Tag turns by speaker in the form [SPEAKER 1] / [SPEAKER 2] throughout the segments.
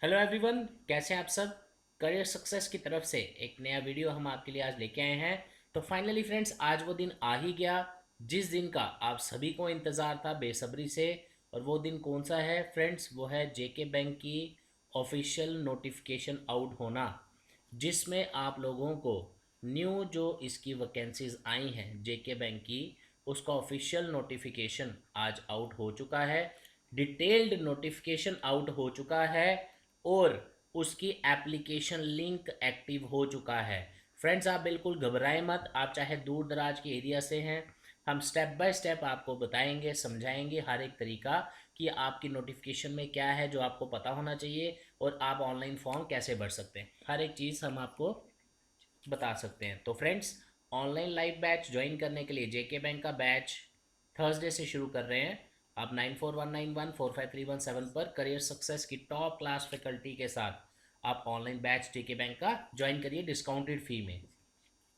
[SPEAKER 1] Hello everyone, कैसे हैं आप सब। करियर सक्सेस की तरफ से एक नया वीडियो हम आपके लिए आज लेके आए हैं। तो फाइनली फ्रेंड्स, आज वो दिन आ ही गया जिस दिन का आप सभी को इंतज़ार था बेसब्री से। और वो दिन कौन सा है फ्रेंड्स? वो है जेके बैंक की ऑफिशियल नोटिफिकेशन आउट होना, जिसमें आप लोगों को न्यू जो इसकी वैकेंसीज आई हैं जेके बैंक की, उसका ऑफिशियल नोटिफिकेशन आज आउट हो चुका है। डिटेल्ड नोटिफिकेशन आउट हो चुका है और उसकी एप्लीकेशन लिंक एक्टिव हो चुका है। फ्रेंड्स, आप बिल्कुल घबराएं मत। आप चाहे दूर दराज के एरिया से हैं, हम स्टेप बाय स्टेप आपको बताएंगे, समझाएंगे हर एक तरीका कि आपकी नोटिफिकेशन में क्या है जो आपको पता होना चाहिए और आप ऑनलाइन फॉर्म कैसे भर सकते हैं। हर एक चीज़ हम आपको बता सकते हैं। तो friends, online live batch join करने के लिए जेके बैंक का बैच थर्सडे से शुरू कर रहे हैं। आप 9419145317 पर करियर सक्सेस की टॉप क्लास फैकल्टी के साथ आप ऑनलाइन बैच जेके बैंक का ज्वाइन करिए डिस्काउंटेड फ़ी में।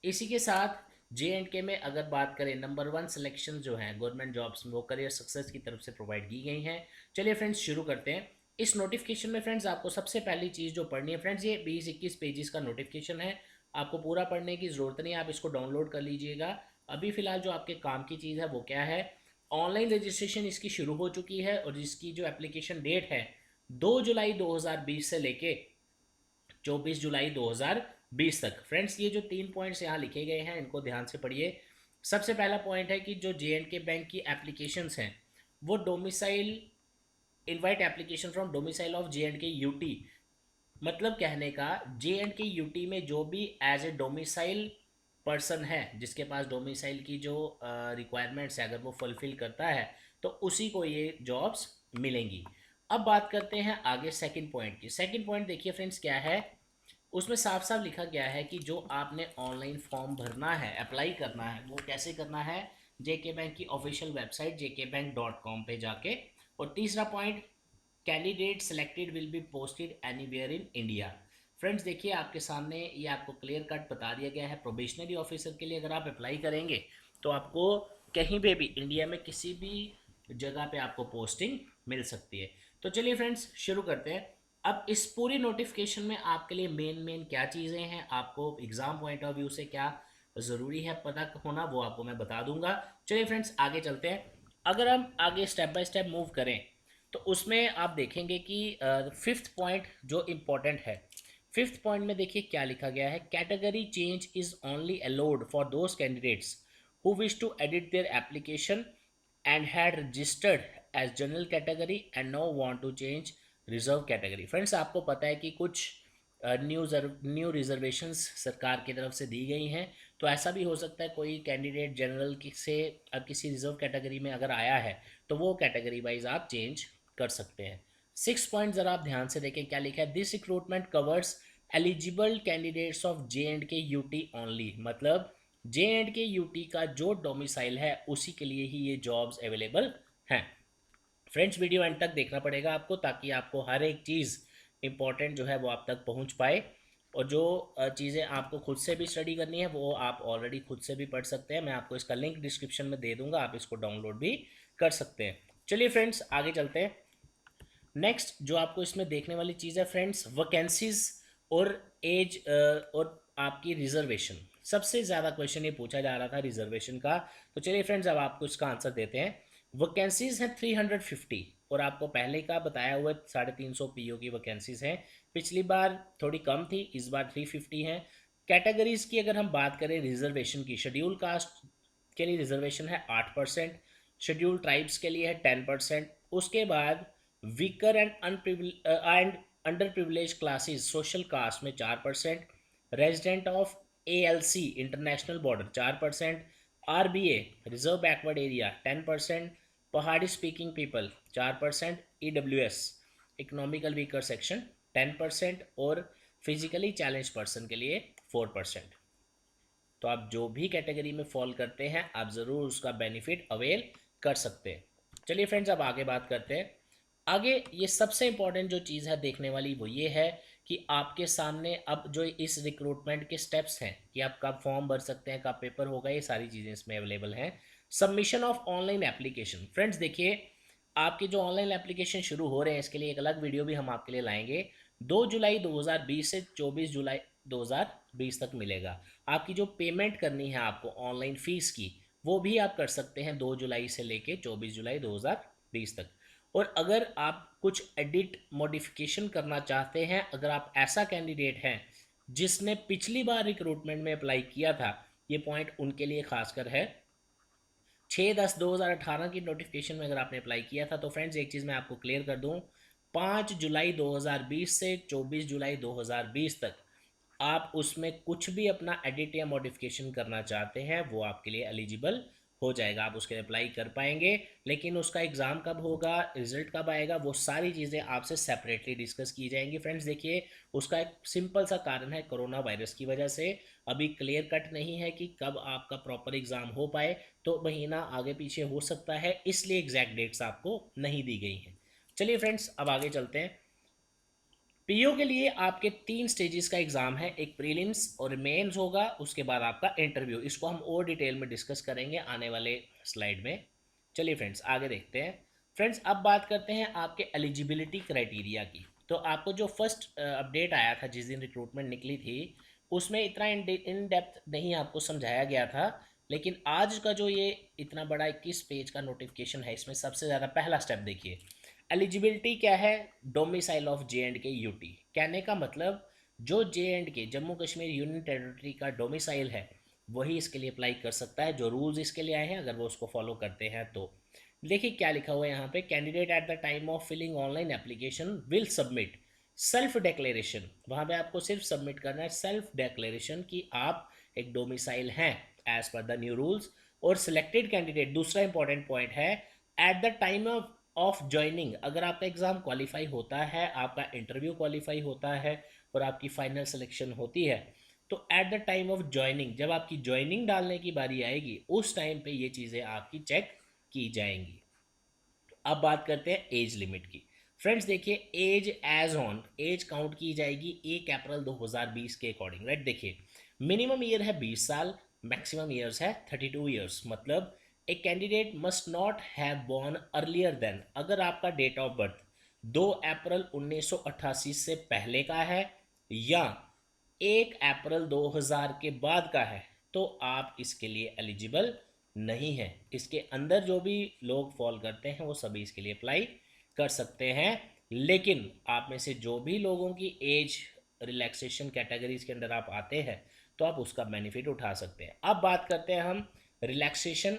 [SPEAKER 1] इसी के साथ जे एंड के में अगर बात करें, नंबर वन सिलेक्शन जो है गवर्नमेंट जॉब्स में वो करियर सक्सेस की तरफ से प्रोवाइड की गई हैं। चलिए फ्रेंड्स, शुरू करते हैं। इस नोटिफिकेशन में फ्रेंड्स आपको सबसे पहली चीज़ जो पढ़नी है फ्रेंड्स, ये 20-21 पेजेस का नोटिफिकेशन है। आपको पूरा पढ़ने की ज़रूरत नहीं है, आप इसको डाउनलोड कर लीजिएगा। अभी फ़िलहाल जो आपके काम की चीज़ है वो क्या है, ऑनलाइन रजिस्ट्रेशन इसकी शुरू हो चुकी है और इसकी जो एप्लीकेशन डेट है 2 जुलाई 2020 से लेके 24 जुलाई 2020 तक। फ्रेंड्स, ये जो 3 पॉइंट्स यहाँ लिखे गए हैं इनको ध्यान से पढ़िए। सबसे पहला पॉइंट है कि जो जे एंड के बैंक की एप्लीकेशंस हैं वो domicile, invite application from domicile of J and के यूटी। मतलब कहने का, जे एंड के यूटी में जो भी एज ए डोमिसाइल पर्सन है, जिसके पास डोमिसाइल की जो रिक्वायरमेंट्स है, अगर वो फुलफिल करता है तो उसी को ये जॉब्स मिलेंगी। अब बात करते हैं आगे सेकंड पॉइंट की। सेकंड पॉइंट देखिए फ्रेंड्स क्या है, उसमें साफ साफ लिखा गया है कि जो आपने ऑनलाइन फॉर्म भरना है, अप्लाई करना है, वो कैसे करना है, जेके बैंक की ऑफिशियल वेबसाइट jkbank.com पे जाके। और तीसरा point, candidate selected will be posted anywhere in India. Friends देखिए, आपके सामने ये आपको क्लियर कट बता दिया गया है। प्रोबेशनरी ऑफिसर के लिए अगर आप अप्लाई करेंगे तो आपको कहीं पे भी इंडिया में किसी भी जगह पे आपको पोस्टिंग मिल सकती है। तो चलिए फ्रेंड्स, शुरू करते हैं। अब इस पूरी नोटिफिकेशन में आपके लिए मेन मेन क्या चीज़ें हैं, आपको एग्ज़ाम पॉइंट ऑफ व्यू से क्या ज़रूरी है पता होना, वो आपको मैं बता दूंगा। चलिए फ्रेंड्स, आगे चलते हैं। अगर हम आगे स्टेप बाय स्टेप मूव करें तो उसमें आप देखेंगे कि फिफ्थ पॉइंट जो इम्पोर्टेंट है, फिफ्थ पॉइंट में देखिए क्या लिखा गया है, category change is only allowed for those candidates who wish to edit their application and had registered as general category and now want to change reserve category। Friends, आपको पता है कि कुछ न्यू रिजर्वेशंस सरकार की तरफ से दी गई हैं। तो ऐसा भी हो सकता है कोई कैंडिडेट जनरल से अब किसी रिजर्व कैटेगरी में अगर आया है तो वो कैटेगरी वाइज आप चेंज कर सकते हैं। सिक्स पॉइंट ज़रा आप ध्यान से देखें क्या लिखा है, this recruitment covers eligible candidates of J and के यूटी ओनली। मतलब जे एंड के यूटी का जो डोमिसाइल है उसी के लिए ही ये जॉब्स अवेलेबल हैं। फ्रेंड्स, वीडियो एंड तक देखना पड़ेगा आपको ताकि आपको हर एक चीज़ इंपॉर्टेंट जो है वो आप तक पहुंच पाए। और जो चीज़ें आपको खुद से भी स्टडी करनी है वो आप ऑलरेडी खुद से भी पढ़ सकते हैं। मैं आपको इसका लिंक डिस्क्रिप्शन में दे दूंगा, आप इसको डाउनलोड भी कर सकते हैं। चलिए फ्रेंड्स, आगे चलते हैं। नेक्स्ट जो आपको इसमें देखने वाली चीज़ है फ्रेंड्स, वैकेंसीज और एज और आपकी रिजर्वेशन। सबसे ज़्यादा क्वेश्चन ये पूछा जा रहा था रिजर्वेशन का। तो चलिए फ्रेंड्स, अब आपको इसका आंसर देते हैं। वैकेंसीज हैं 350 और आपको पहले का बताया हुआ 350 पीओ की वैकेंसीज हैं। पिछली बार थोड़ी कम थी, इस बार 350 हैं। कैटेगरीज की अगर हम बात करें रिजर्वेशन की, शेड्यूल कास्ट के लिए रिजर्वेशन है 8%, शेड्यूल ट्राइब्स के लिए है 10%। उसके बाद weaker and under privilege classes social caste में 4%, resident of ALC international border 4%, RBA reserve backward area 10%, Pahari speaking people 4%, EWS economical weaker section 10% और फिजिकली चैलेंज पर्सन के लिए 4%। तो आप जो भी कैटेगरी में फॉल करते हैं आप ज़रूर उसका बेनिफिट अवेल कर सकते हैं। चलिए फ्रेंड्स, अब आगे बात करते हैं। आगे ये सबसे इंपॉर्टेंट जो चीज़ है देखने वाली वो ये है कि आपके सामने अब जो इस रिक्रूटमेंट के स्टेप्स हैं कि आप कब फॉर्म भर सकते हैं, कब पेपर होगा, ये सारी चीज़ें इसमें अवेलेबल हैं। Submission of online application. Friends देखिए, आपके जो ऑनलाइन एप्लीकेशन शुरू हो रहे हैं इसके लिए एक अलग वीडियो भी हम आपके लिए लाएंगे। 2 जुलाई 2020 से 24 जुलाई 2020 तक मिलेगा। आपकी जो पेमेंट करनी है आपको ऑनलाइन फीस की, वो भी आप कर सकते हैं 2 जुलाई से लेके 24 जुलाई 2020 तक। और अगर आप कुछ एडिट मॉडिफिकेशन करना चाहते हैं, अगर आप ऐसा कैंडिडेट हैं जिसने पिछली बार रिक्रूटमेंट में अप्लाई किया था, ये पॉइंट उनके लिए खासकर है। 6/10/2018 की नोटिफिकेशन में अगर आपने अप्लाई किया था, तो फ्रेंड्स एक चीज़ मैं आपको क्लियर कर दूं, 5 जुलाई 2020 से 24 जुलाई 2020 तक आप उसमें कुछ भी अपना एडिट या मॉडिफिकेशन करना चाहते हैं वो आपके लिए एलिजिबल हो जाएगा, आप उसके लिए अप्लाई कर पाएंगे। लेकिन उसका एग्ज़ाम कब होगा, रिजल्ट कब आएगा, वो सारी चीज़ें आपसे सेपरेटली डिस्कस की जाएंगी। फ्रेंड्स देखिए, उसका एक सिंपल सा कारण है, कोरोना वायरस की वजह से अभी क्लियर कट नहीं है कि कब आपका प्रॉपर एग्ज़ाम हो पाए, तो महीना आगे पीछे हो सकता है, इसलिए एग्जैक्ट डेट्स आपको नहीं दी गई हैं। चलिए फ्रेंड्स, अब आगे चलते हैं। पीओ के लिए आपके 3 स्टेजेस का एग्जाम है, एक प्रीलिम्स और मेंस होगा, उसके बाद आपका इंटरव्यू। इसको हम और डिटेल में डिस्कस करेंगे आने वाले स्लाइड में। चलिए फ्रेंड्स, आगे देखते हैं। फ्रेंड्स, अब बात करते हैं आपके एलिजिबिलिटी क्राइटेरिया की। तो आपको जो फर्स्ट अपडेट आया था जिस दिन रिक्रूटमेंट निकली थी, उसमें इतना इन डेप्थ नहीं आपको समझाया गया था। लेकिन आज का जो ये इतना बड़ा 21 पेज का नोटिफिकेशन है, इसमें सबसे ज़्यादा पहला स्टेप देखिए, एलिजिबिलिटी क्या है, डोमिसाइल ऑफ जे एंड के यूटी। कहने का मतलब, जो जे एंड के जम्मू कश्मीर यूनियन टेरिटरी का डोमिसाइल है वही इसके लिए अप्लाई कर सकता है, जो रूल्स इसके लिए आए हैं अगर वो उसको फॉलो करते हैं तो। देखिए क्या लिखा हुआ है यहाँ पे, candidate at the time of filling online application will submit self declaration. वहाँ पे आपको सिर्फ सबमिट करना है सेल्फ डेक्लेरेशन कि आप एक डोमिसाइल हैं as per the new rules. और सिलेक्टेड कैंडिडेट, दूसरा इंपॉर्टेंट पॉइंट है, at the time of joining, अगर आपका एग्ज़ाम क्वालिफाई होता है, आपका इंटरव्यू क्वालिफाई होता है और आपकी फाइनल सिलेक्शन होती है, तो eight the time of joining, जब आपकी ज्वाइनिंग डालने की बारी आएगी, उस टाइम पे ये चीज़ें आपकी चेक की जाएंगी। अब बात करते हैं एज लिमिट की। फ्रेंड्स देखिए, age as on age count की जाएगी 1 अप्रैल 2020 के अकॉर्डिंग, राइट। देखिए, मिनिमम ईयर है 20 साल, मैक्सिमम ईयर्स है 32 ईयर्स। मतलब एक candidate must not have born earlier than, अगर आपका डेट ऑफ बर्थ 2 अप्रैल 1988 से पहले का है या 1 अप्रैल 2000 के बाद का है, तो आप इसके लिए एलिजिबल नहीं है। इसके अंदर जो भी लोग फॉल करते हैं वो सभी इसके लिए अप्लाई कर सकते हैं। लेकिन आप में से जो भी लोगों की एज रिलैक्सेशन कैटेगरीज के अंदर आप आते हैं, तो आप उसका बेनिफिट उठा सकते हैं। अब बात करते हैं हम रिलैक्सेशन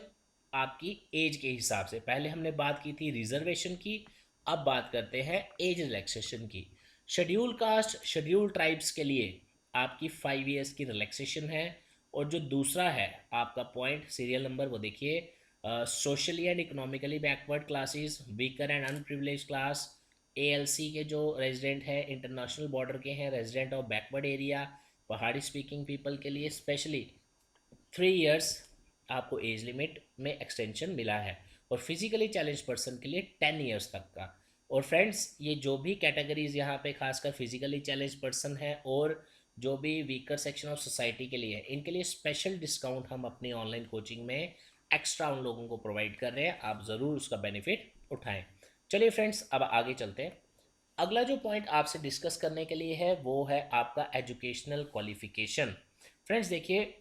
[SPEAKER 1] आपकी एज के हिसाब से। पहले हमने बात की थी रिजर्वेशन की, अब बात करते हैं एज रिलैक्सेशन की। शेड्यूल कास्ट शेड्यूल ट्राइब्स के लिए आपकी 5 ईयर्स की रिलैक्सेशन है। और जो दूसरा है आपका पॉइंट सीरियल नंबर, वो देखिए, socially and economically backward classes, weaker and unprivileged class, ALC के जो रेजिडेंट है, इंटरनेशनल बॉर्डर के हैं, रेजिडेंट ऑफ बैकवर्ड एरिया, पहाड़ी स्पीकिंग पीपल के लिए स्पेशली 3 ईयर्स आपको एज लिमिट में एक्सटेंशन मिला है। और फिजिकली चैलेंज पर्सन के लिए 10 ईयर्स तक का। और फ्रेंड्स, ये जो भी कैटेगरीज यहाँ पे खासकर फिजिकली चैलेंज पर्सन है और जो भी वीकर सेक्शन ऑफ सोसाइटी के लिए है, इनके लिए स्पेशल डिस्काउंट हम अपनी ऑनलाइन कोचिंग में एक्स्ट्रा उन लोगों को प्रोवाइड कर रहे हैं, आप ज़रूर उसका बेनिफिट उठाएं। चलिए फ्रेंड्स, अब आगे चलते हैं। अगला जो पॉइंट आपसे डिस्कस करने के लिए है वो है आपका एजुकेशनल क्वालिफिकेशन। फ्रेंड्स देखिए,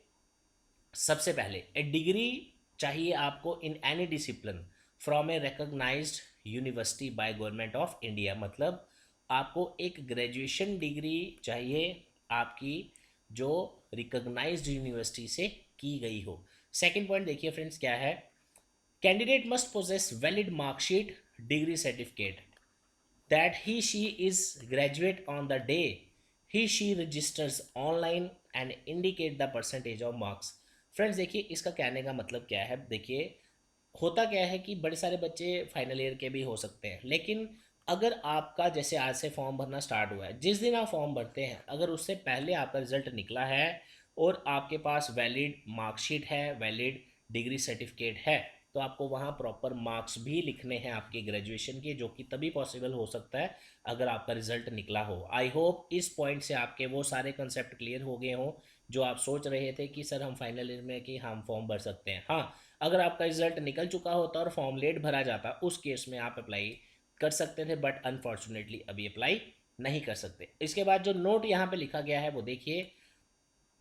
[SPEAKER 1] सबसे पहले ए डिग्री चाहिए आपको in any discipline from a recognised university by government of India. मतलब आपको एक ग्रेजुएशन डिग्री चाहिए आपकी, जो रिकॉग्नाइज्ड यूनिवर्सिटी से की गई हो। सेकंड पॉइंट देखिए फ्रेंड्स क्या है, candidate must possess valid marksheet degree certificate that he she is graduate on the day he she registers online and indicate the percentage of marks। Friends देखिए, इसका कहने का मतलब क्या है, देखिए होता क्या है कि बड़े सारे बच्चे फाइनल ईयर के भी हो सकते हैं, लेकिन अगर आपका जैसे आज से फॉर्म भरना स्टार्ट हुआ है, जिस दिन आप फॉर्म भरते हैं अगर उससे पहले आपका रिजल्ट निकला है और आपके पास वैलिड मार्कशीट है, वैलिड डिग्री सर्टिफिकेट है, तो आपको वहाँ प्रॉपर मार्क्स भी लिखने हैं आपके ग्रेजुएशन के, जो कि तभी पॉसिबल हो सकता है अगर आपका रिजल्ट निकला हो। आई होप इस पॉइंट से आपके वो सारे कंसेप्ट क्लियर हो गए हों जो आप सोच रहे थे कि सर हम फाइनल ईयर में कि हम फॉर्म भर सकते हैं। हाँ, अगर आपका रिजल्ट निकल चुका होता और फॉर्म लेट भरा जाता, उस केस में आप अप्लाई कर सकते थे, बट अनफॉर्चुनेटली अभी अप्लाई नहीं कर सकते। इसके बाद जो नोट यहाँ पे लिखा गया है वो देखिए,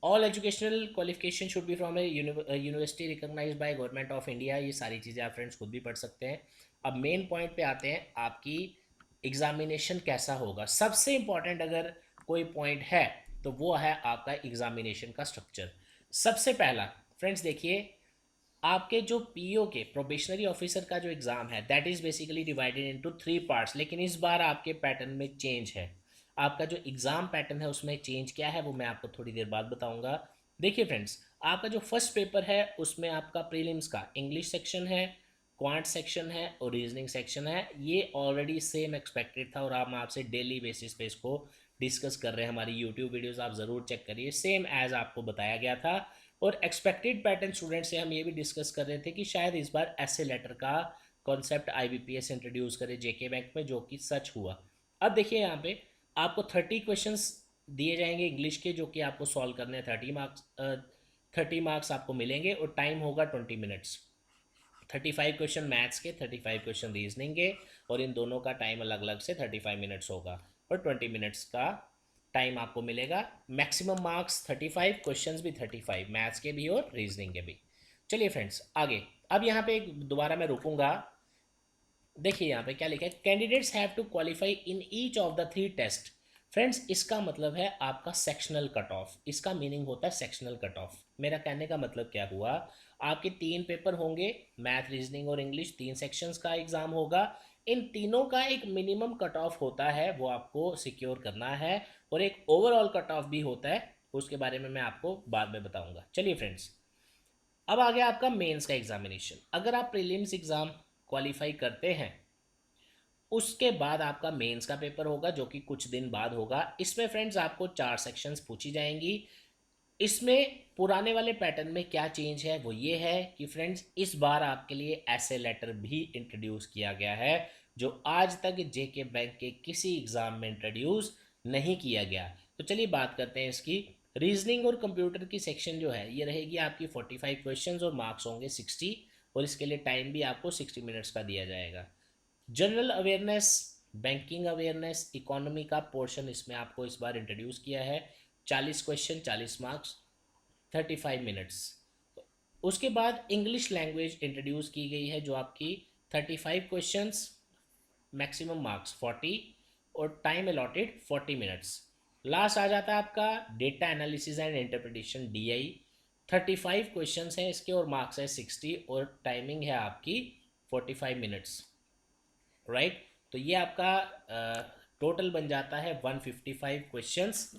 [SPEAKER 1] all educational qualification should be from a university recognised by government of India. ये सारी चीज़ें आप फ्रेंड्स खुद भी पढ़ सकते हैं। अब मेन पॉइंट पे आते हैं, आपकी एग्जामिनेशन कैसा होगा। सबसे इंपॉर्टेंट अगर कोई पॉइंट है तो वो है आपका एग्जामिनेशन का स्ट्रक्चर। सबसे पहला फ्रेंड्स देखिए, आपके जो पीओ के प्रोबेशनरी ऑफिसर का जो एग्ज़ाम है that is basically divided into 3 parts, लेकिन इस बार आपके पैटर्न में चेंज है। आपका जो एग्ज़ाम पैटर्न है उसमें चेंज क्या है वो मैं आपको थोड़ी देर बाद बताऊंगा। देखिए फ्रेंड्स, आपका जो फर्स्ट पेपर है उसमें आपका प्रीलिम्स का इंग्लिश सेक्शन है, क्वांट सेक्शन है और रीजनिंग सेक्शन है। ये ऑलरेडी सेम एक्सपेक्टेड था और हम आपसे डेली बेसिस पे इसको डिस्कस कर रहे हैं। हमारी यूट्यूब वीडियोस आप ज़रूर चेक करिए, सेम एज आपको बताया गया था। और एक्सपेक्टेड पैटर्न स्टूडेंट से हम ये भी डिस्कस कर रहे थे कि शायद इस बार ऐसे लेटर का कॉन्सेप्ट आईबीपीएस इंट्रोड्यूस करे जेके बैंक में, जो कि सच हुआ। अब देखिए यहाँ पे आपको 30 क्वेश्चंस दिए जाएंगे इंग्लिश के, जो कि आपको सॉल्व करने हैं। 30 मार्क्स 30 मार्क्स आपको मिलेंगे और टाइम होगा 20 मिनट्स। 35 क्वेश्चन मैथ्स के, 35 क्वेश्चन रीजनिंग के, और इन दोनों का टाइम अलग अलग से 35 मिनट्स होगा और 20 मिनट्स का टाइम आपको मिलेगा। मैक्सिमम मार्क्स 35, क्वेश्चंस भी 35, मैथ्स के भी और रीजनिंग के भी। चलिए फ्रेंड्स आगे, अब यहाँ पे दोबारा मैं रुकूंगा। देखिए यहाँ पे क्या लिखा है, candidates have to qualify in each of the 3 test. Friends इसका मतलब है आपका सेक्शनल कट ऑफ, इसका मीनिंग होता है सेक्शनल कट ऑफ। मेरा कहने का मतलब क्या हुआ, आपके 3 पेपर होंगे, मैथ रीजनिंग और इंग्लिश, 3 सेक्शंस का एग्जाम होगा। इन तीनों का एक मिनिमम कट ऑफ होता है, वो आपको सिक्योर करना है, और एक ओवरऑल कट ऑफ भी होता है, उसके बारे में मैं आपको बाद में बताऊंगा। चलिए फ्रेंड्स, अब आ गया आपका मेंस का एग्जामिनेशन। अगर आप प्रीलिम्स एग्जाम क्वालिफाई करते हैं, उसके बाद आपका मेंस का पेपर होगा, जो कि कुछ दिन बाद होगा। इसमें फ्रेंड्स आपको 4 सेक्शंस पूछी जाएंगी। इसमें पुराने वाले पैटर्न में क्या चेंज है वो ये है कि फ्रेंड्स इस बार आपके लिए ऐसे लेटर भी इंट्रोड्यूस किया गया है, जो आज तक जेके बैंक के किसी एग्जाम में इंट्रोड्यूस नहीं किया गया। तो चलिए बात करते हैं इसकी। रीजनिंग और कंप्यूटर की सेक्शन जो है ये रहेगी आपकी 45 क्वेश्चन और मार्क्स होंगे 60, और इसके लिए टाइम भी आपको 60 मिनट्स का दिया जाएगा। General awareness, banking awareness, economy का पोर्शन इसमें आपको इस बार इंट्रोड्यूस किया है। 40 क्वेश्चन, 40 मार्क्स, 35 मिनट्स। उसके बाद इंग्लिश लैंग्वेज इंट्रोड्यूस की गई है, जो आपकी 35 क्वेश्चंस, मैक्सिमम मार्क्स 40 और टाइम अलॉटेड 40 मिनट्स। लास्ट आ जाता है आपका data analysis and interpretation DI। 35 questions हैं इसके और मार्क्स है 60 और टाइमिंग है आपकी 45 मिनट्स, राइट। तो ये आपका टोटल बन जाता है 155 क्वेश्चंस,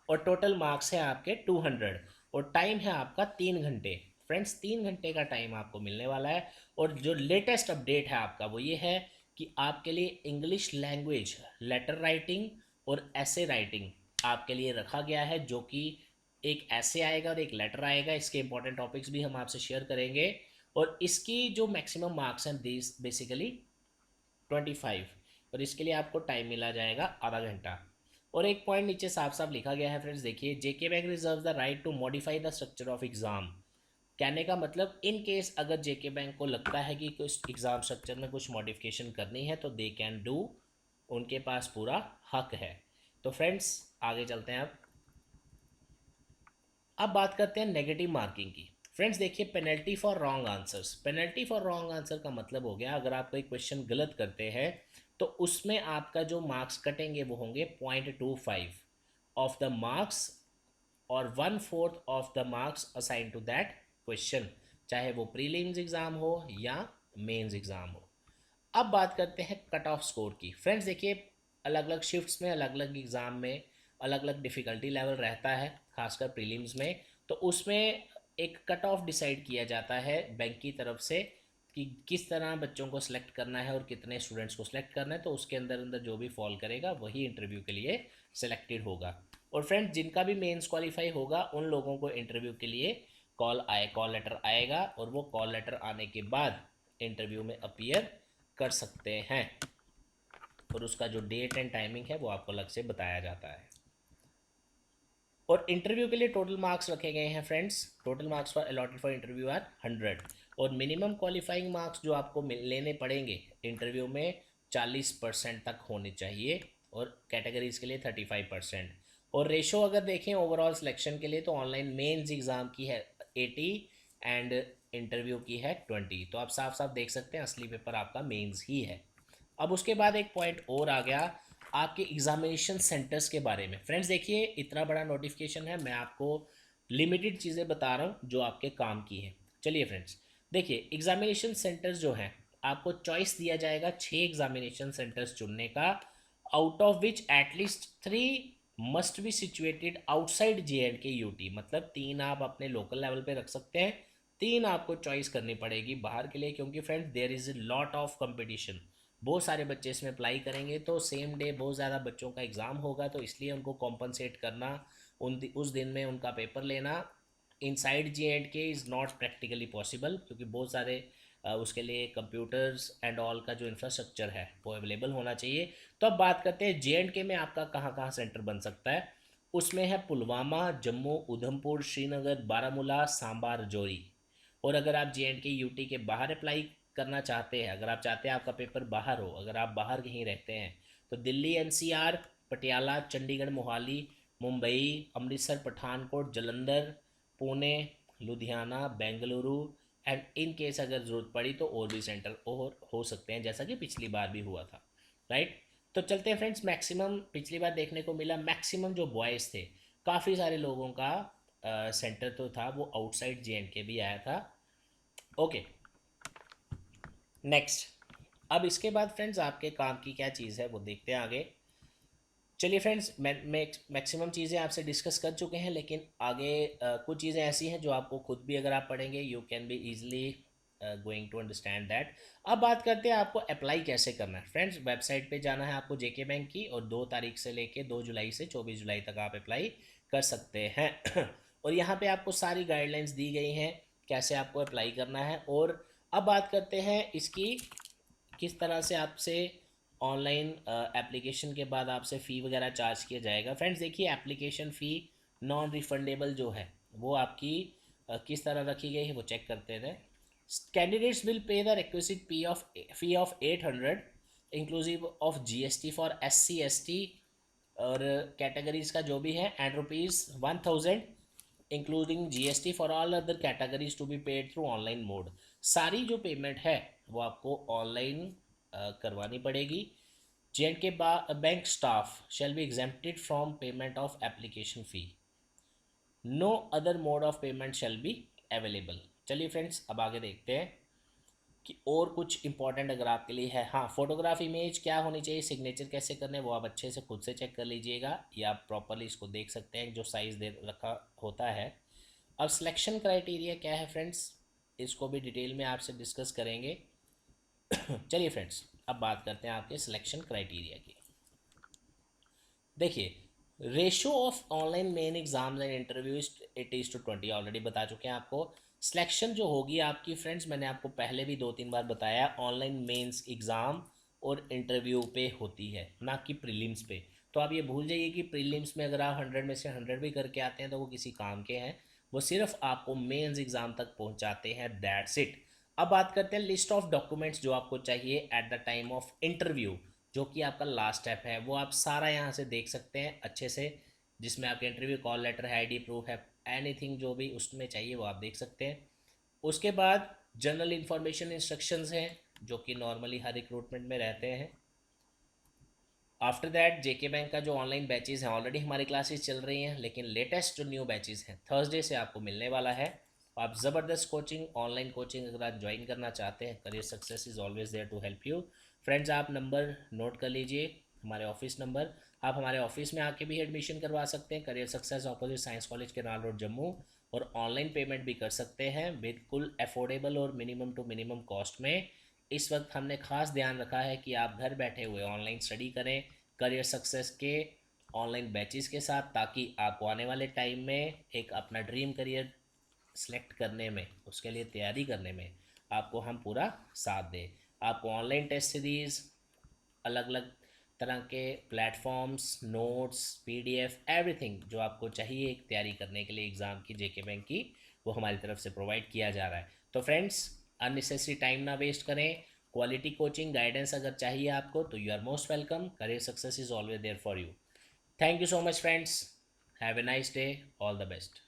[SPEAKER 1] और टोटल मार्क्स है आपके 200, और टाइम है आपका 3 घंटे। फ्रेंड्स 3 घंटे का टाइम आपको मिलने वाला है। और जो लेटेस्ट अपडेट है आपका वो ये है कि आपके लिए इंग्लिश लैंग्वेज लेटर राइटिंग और ऐसे राइटिंग आपके लिए रखा गया है, जो कि एक ऐसे आएगा और एक लेटर आएगा। इसके इंपॉर्टेंट टॉपिक्स भी हम आपसे शेयर करेंगे, और इसकी जो मैक्सिमम मार्क्स हैं दिस बेसिकली 25, और इसके लिए आपको टाइम मिला जाएगा आधा घंटा। और एक पॉइंट नीचे साफ साफ लिखा गया है फ्रेंड्स, देखिए, JK bank reserve the right to modify the structure of exam. कहने का मतलब, इन केस अगर जेके बैंक को लगता है कि कुछ एग्जाम स्ट्रक्चर में कुछ मॉडिफिकेशन करनी है तो दे कैन डू, उनके पास पूरा हक है। तो फ्रेंड्स आगे चलते हैं। अब बात करते हैं नेगेटिव मार्किंग की। फ्रेंड्स देखिए, penalty for wrong answers. Penalty for wrong answer का मतलब हो गया, अगर आप कोई क्वेश्चन गलत करते हैं तो उसमें आपका जो मार्क्स कटेंगे वो होंगे 0.25 ऑफ द मार्क्स, और 1/4 of the marks assign to that question, चाहे वो प्रीलिम्स एग्जाम हो या मेंस एग्जाम हो। अब बात करते हैं कट ऑफ स्कोर की। फ्रेंड्स देखिए, अलग अलग शिफ्ट्स में, अलग अलग एग्ज़ाम में अलग अलग डिफ़िकल्टी लेवल रहता है, खासकर प्रीलिम्स में। तो उसमें एक कट ऑफ डिसाइड किया जाता है बैंक की तरफ से कि किस तरह बच्चों को सिलेक्ट करना है और कितने स्टूडेंट्स को सिलेक्ट करना है। तो उसके अंदर अंदर जो भी फॉल करेगा वही इंटरव्यू के लिए सिलेक्टेड होगा। और फ्रेंड्स जिनका भी मेंस क्वालिफाई होगा उन लोगों को इंटरव्यू के लिए कॉल लेटर आएगा, और वो कॉल लेटर आने के बाद इंटरव्यू में अपीयर कर सकते हैं, और उसका जो डेट एंड टाइमिंग है वो आपको अलग से बताया जाता है। और इंटरव्यू के लिए टोटल मार्क्स रखे गए हैं friends. Total marks for allotted for interview are 100। और मिनिमम क्वालिफाइंग मार्क्स जो आपको लेने पड़ेंगे इंटरव्यू में 40% तक होने चाहिए, और कैटेगरीज के लिए 35%। और रेशो अगर देखें ओवरऑल सिलेक्शन के लिए तो ऑनलाइन मेंस एग्ज़ाम की है 80 एंड इंटरव्यू की है 20। तो आप साफ साफ देख सकते हैं असली पेपर आपका मेंस ही है। अब उसके बाद एक पॉइंट और आ गया आपके एग्जामिनेशन सेंटर्स के बारे में। फ्रेंड्स देखिए, इतना बड़ा नोटिफिकेशन है, मैं आपको लिमिटेड चीज़ें बता रहा हूँ जो आपके काम की है। चलिए फ्रेंड्स देखिए, एग्जामिनेशन सेंटर्स जो हैं आपको चॉइस दिया जाएगा 6 एग्जामिनेशन सेंटर्स चुनने का, out of which at least 3 must be situated outside JNK UT। मतलब 3 आप अपने लोकल लेवल पे रख सकते हैं, 3 आपको चॉइस करनी पड़ेगी बाहर के लिए, क्योंकि friends there is a lot of competition. बहुत सारे बच्चे इसमें अप्लाई करेंगे तो सेम डे बहुत ज़्यादा बच्चों का एग्ज़ाम होगा, तो इसलिए उनको कॉम्पनसेट करना, उस दिन में उनका पेपर लेना inside JNK is not practically possible, क्योंकि बहुत सारे उसके लिए कंप्यूटर्स एंड ऑल का जो इंफ्रास्ट्रक्चर है वो अवेलेबल होना चाहिए। तो अब बात करते हैं JNK में आपका कहाँ कहाँ सेंटर बन सकता है। उसमें है पुलवामा, जम्मू, उधमपुर, श्रीनगर, बारामूला, सांबा, राजौरी। और अगर आप JNK UT के बाहर अप्लाई करना चाहते हैं, अगर आप चाहते हैं आपका पेपर बाहर हो, अगर आप बाहर कहीं रहते हैं, तो Delhi NCR, Patiala, Chandigarh, Mohali, Mumbai, Amritsar, Pathankot, Jalandhar, Pune, Ludhiana, Bengaluru, and in case अगर ज़रूरत पड़ी तो और भी सेंटर और हो सकते हैं, जैसा कि पिछली बार भी हुआ था। राइट। तो चलते हैं फ्रेंड्स, मैक्सिमम पिछली बार देखने को मिला मैक्सिमम जो बॉयज़ थे, काफ़ी सारे लोगों का सेंटर तो था वो आउटसाइड JNK भी आया था। Okay, next. अब इसके बाद फ्रेंड्स आपके काम की क्या चीज़ है वो देखते हैं आगे। चलिए फ्रेंड्स, मैं मैक्सिमम चीज़ें आपसे डिस्कस कर चुके हैं, लेकिन आगे कुछ चीज़ें ऐसी हैं जो आपको खुद भी अगर आप पढ़ेंगे you can be easily going to understand that. अब बात करते हैं आपको अप्लाई कैसे करना है। फ्रेंड्स वेबसाइट पे जाना है आपको JK बैंक की, और 2 तारीख से लेके 2 जुलाई से 24 जुलाई तक आप अप्लाई कर सकते हैं और यहाँ पे आपको सारी गाइडलाइंस दी गई हैं कैसे आपको अप्लाई करना है। और अब बात करते हैं इसकी किस तरह से आपसे ऑनलाइन एप्लीकेशन के बाद आपसे फ़ी वगैरह चार्ज किया जाएगा। फ्रेंड्स देखिए, एप्लीकेशन फ़ी नॉन रिफंडेबल जो है वो आपकी किस तरह रखी गई है वो चेक करते हैं। Candidates will pay the requested fee of 800 inclusive of GST for SC ST और कैटेगरीज का जो भी है, and ₹1000 including GST for all other categories to be paid through online mode. सारी जो पेमेंट है वो आपको ऑनलाइन करवानी पड़ेगी। JNK bank staff shall be exempted from payment of application fee. No other mode of payment shall be available. चलिए friends, अब आगे देखते हैं कि और कुछ इंपॉर्टेंट अगर आपके लिए है। हाँ, फोटोग्राफ इमेज क्या होनी चाहिए, सिग्नेचर कैसे करने, वो आप अच्छे से खुद से चेक कर लीजिएगा, या आप प्रॉपरली इसको देख सकते हैं जो साइज़ दे रखा होता है। अब सिलेक्शन क्राइटेरिया क्या है फ्रेंड्स, इसको भी डिटेल में आपसे डिस्कस करेंगे चलिए फ्रेंड्स, अब बात करते हैं आपके सिलेक्शन क्राइटेरिया की। देखिए, ratio of online main exams and interviews 80:20 already बता चुके हैं आपको। सिलेक्शन जो होगी आपकी फ्रेंड्स, मैंने आपको पहले भी 2-3 बार बताया, ऑनलाइन मेंस एग्ज़ाम और इंटरव्यू पे होती है, ना कि प्रीलिम्स पे। तो आप ये भूल जाइए कि प्रीलिम्स में अगर आप 100 में से 100 भी करके आते हैं तो वो किसी काम के हैं, वो सिर्फ आपको मेंस एग्ज़ाम तक पहुंचाते हैं, दैट्स इट। अब बात करते हैं लिस्ट ऑफ डॉक्यूमेंट्स जो आपको चाहिए eight the time of interview, जो कि आपका लास्ट स्टेप है, वो आप सारा यहाँ से देख सकते हैं अच्छे से, जिसमें आपके इंटरव्यू कॉल लेटर है, ID प्रूफ है, एनीथिंग जो भी उसमें चाहिए वो आप देख सकते हैं। उसके बाद जनरल इंफॉर्मेशन इंस्ट्रक्शंस हैं जो कि नॉर्मली हर रिक्रूटमेंट में रहते हैं। आफ्टर दैट JK बैंक का जो ऑनलाइन बैचेज़ हैं, ऑलरेडी हमारी क्लासेस चल रही हैं, लेकिन लेटेस्ट जो न्यू बैचेज़ हैं थर्सडे से आपको मिलने वाला है। आप ज़बरदस्त कोचिंग, ऑनलाइन कोचिंग अगर आप ज्वाइन करना चाहते हैं, career success is always there to help you. Friends आप नंबर नोट कर लीजिए, हमारे ऑफिस नंबर, आप हमारे ऑफिस में आके भी एडमिशन करवा सकते हैं, career success opposite science college canal road Jammu, और ऑनलाइन पेमेंट भी कर सकते हैं बिल्कुल अफोर्डेबल और मिनिमम टू मिनिमम कॉस्ट में। इस वक्त हमने खास ध्यान रखा है कि आप घर बैठे हुए ऑनलाइन स्टडी करें करियर सक्सेस के ऑनलाइन बैचेस के साथ, ताकि आपको आने वाले टाइम में एक अपना ड्रीम करियर सेलेक्ट करने में, उसके लिए तैयारी करने में आपको हम पूरा साथ दें। आपको ऑनलाइन टेस्ट सीरीज़, अलग अलग तरह के प्लेटफॉर्म्स, नोट्स, PDF, एवरीथिंग जो आपको चाहिए एक तैयारी करने के लिए एग्ज़ाम की JK बैंक की, वो हमारी तरफ से प्रोवाइड किया जा रहा है। तो फ्रेंड्स अननेसेसरी टाइम ना वेस्ट करें। क्वालिटी कोचिंग गाइडेंस अगर चाहिए आपको तो you are most welcome. Career success is always there for you. Thank you so much friends. Have a nice day. All the best.